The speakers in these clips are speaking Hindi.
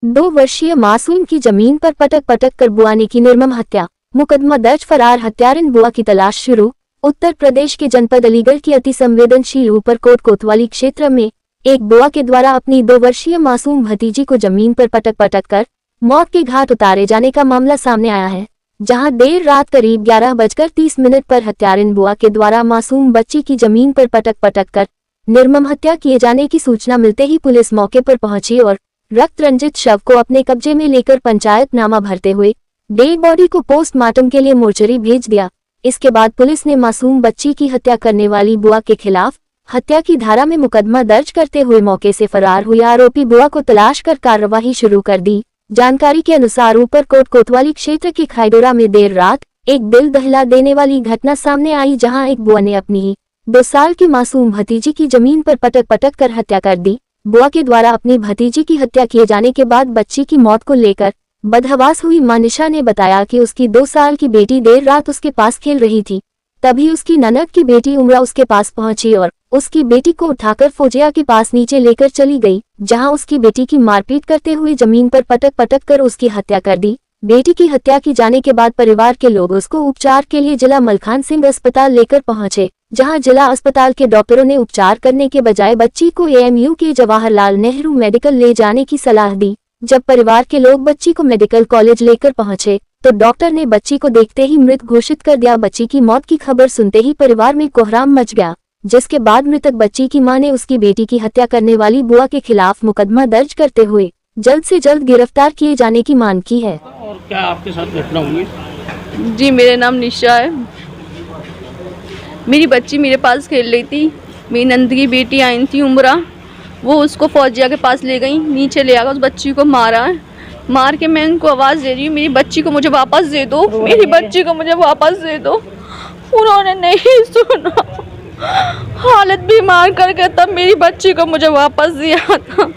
2 वर्षीय मासूम की जमीन पर पटक पटक कर बुआ ने की निर्मम हत्या। मुकदमा दर्ज, फरार हत्यारिन बुआ की तलाश शुरू। उत्तर प्रदेश के जनपद अलीगढ़ की अति संवेदनशील ऊपरकोट कोतवाली क्षेत्र में एक बुआ के द्वारा अपनी 2 वर्षीय मासूम भतीजी को जमीन पर पटक पटक कर मौत के घाट उतारे जाने का मामला सामने आया है, जहां देर रात करीब 11:30 पर हत्यारिन बुआ के द्वारा मासूम बच्ची की जमीन पर पटक पटक कर निर्मम हत्या किए जाने की सूचना मिलते ही पुलिस मौके पर पहुंची और रक्त रंजित शव को अपने कब्जे में लेकर पंचायतनामा भरते हुए डेड बॉडी को पोस्टमार्टम के लिए मोर्चरी भेज दिया। इसके बाद पुलिस ने मासूम बच्ची की हत्या करने वाली बुआ के खिलाफ हत्या की धारा में मुकदमा दर्ज करते हुए मौके से फरार हुई आरोपी बुआ को तलाश कर कार्रवाई शुरू कर दी। जानकारी के अनुसार ऊपरकोट कोतवाली क्षेत्र के खाइडोरा में देर रात एक दिल दहला देने वाली घटना सामने आई, जहां एक बुआ ने अपनी ही 2 साल की मासूम भतीजी की जमीन पर पटक पटक कर हत्या कर दी। बुआ के द्वारा अपनी भतीजी की हत्या किए जाने के बाद बच्ची की मौत को लेकर बदहवास हुई मां निशा ने बताया कि उसकी 2 साल की बेटी देर रात उसके पास खेल रही थी। तभी उसकी ननद की बेटी उमरा उसके पास पहुंची और उसकी बेटी को उठाकर फौजिया के पास नीचे लेकर चली गई, जहां उसकी बेटी की मारपीट करते हुए जमीन पर पटक पटक कर उसकी हत्या कर दी। बेटी की हत्या की जाने के बाद परिवार के लोग उसको उपचार के लिए जिला मलखान सिंह अस्पताल लेकर पहुंचे, जहां जिला अस्पताल के डॉक्टरों ने उपचार करने के बजाय बच्ची को एएमयू के जवाहरलाल नेहरू मेडिकल ले जाने की सलाह दी। जब परिवार के लोग बच्ची को मेडिकल कॉलेज लेकर पहुंचे तो डॉक्टर ने बच्ची को देखते ही मृत घोषित कर दिया। बच्ची की मौत की खबर सुनते ही परिवार में कोहराम मच गया, जिसके बाद मृतक बच्ची की मां ने उसकी बेटी की हत्या करने वाली बुआ के खिलाफ मुकदमा दर्ज करते हुए जल्द से जल्द गिरफ्तार किए जाने की मांग की है। और क्या आपके साथ घटना हुई? जी, मेरा नाम निशा है। मेरी बच्ची मेरे पास खेल रही थी। मेरी नंद की बेटी आई थी उमरा, वो उसको फौजिया के पास ले गई, नीचे ले आकर उस बच्ची को मारा है। मार के मैं इनको आवाज़ दे रही हूँ, मेरी बच्ची को मुझे वापस दे दो, मेरी बच्ची को मुझे वापस दे दो। उन्होंने नहीं सुना, हालत बीमार करके तब मेरी बच्ची को मुझे वापस दिया था।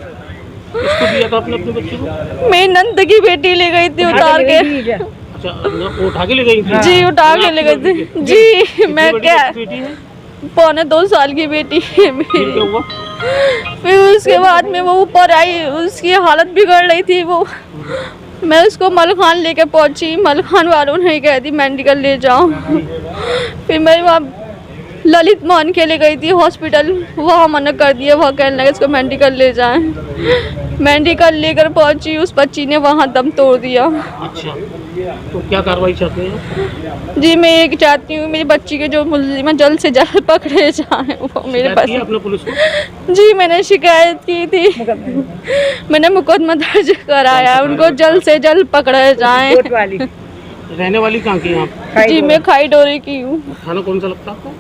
किसको दिया था आपने अपनी बच्ची को? मेरी नंद की बेटी ले गई थी उतार के। अच्छा, वो उठा के ले गई थी? जी, उठा के ले गई थी। जी, मैं क्या 2.25 साल की बेटी है मेरी। क्या हुआ? फिर उसके बाद में वो ऊपर आई, उसकी हालत बिगड़ रही थी। वो मैं उसको मलखान लेकर पहुंची, मलखान वालों ने कह दी मेडिकल ले जाओ। फिर मैं वहाँ ललित मोहन के ले गई थी हॉस्पिटल, वहाँ मना कर दिया, वहाँ कहने लगे इसको मेडिकल ले जाएं। मेडिकल लेकर पहुंची, उस बच्ची ने वहाँ दम तोड़ दिया। अच्छा, तो क्या कार्रवाई चाहते हैं? जी, मैं एक चाहती हूँ मेरी बच्ची के जो मुलजिम है जल्द से जल्द पकड़े जाएं, वो मेरे पास। आपने पुलिस को? जी, मैंने शिकायत की थी, मैंने मुकदमा दर्ज कराया, उनको जल्द से जल्द पकड़े जाएं। रहने वाली कहाँ की हैं आप? जी, मैं खाइडोरे की हूँ। थाना कौन सा लगता है आपको?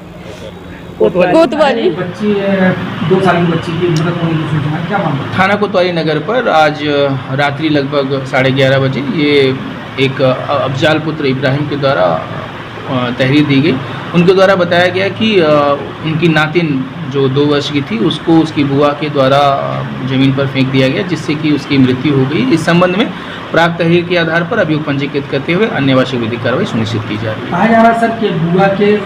कोतवाली। बच्ची 2 साल की बच्ची की मृत होने की सूचना, क्या मामला? थाना कोतवाली नगर पर आज रात्रि लगभग 11:30 बजे ये एक अफजाल पुत्र इब्राहिम के द्वारा तहरीर दी गई। उनके द्वारा बताया गया कि उनकी नातिन जो 2 वर्ष की थी उसको उसकी बुआ के द्वारा ज़मीन पर फेंक दिया गया, जिससे कि उसकी मृत्यु हो गई। इस संबंध में प्राप्त तहरीर के आधार पर अभियोग पंजीकृत करते हुए अन्य आवश्यक विधिक कार्रवाई सुनिश्चित की जा रही है। कहा जा रहा है सर कि बुआ के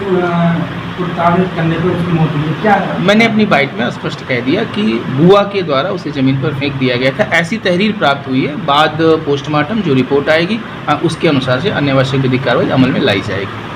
प्रताड़ित करने पर उसकी मौत हुई, क्या? मैंने अपनी बाइट में स्पष्ट कह दिया कि बुआ के द्वारा उसे ज़मीन पर फेंक दिया गया था, ऐसी तहरीर प्राप्त हुई है। बाद पोस्टमार्टम जो रिपोर्ट आएगी उसके अनुसार से अन्य आवश्यक विधिक कार्रवाई अमल में लाई जाएगी।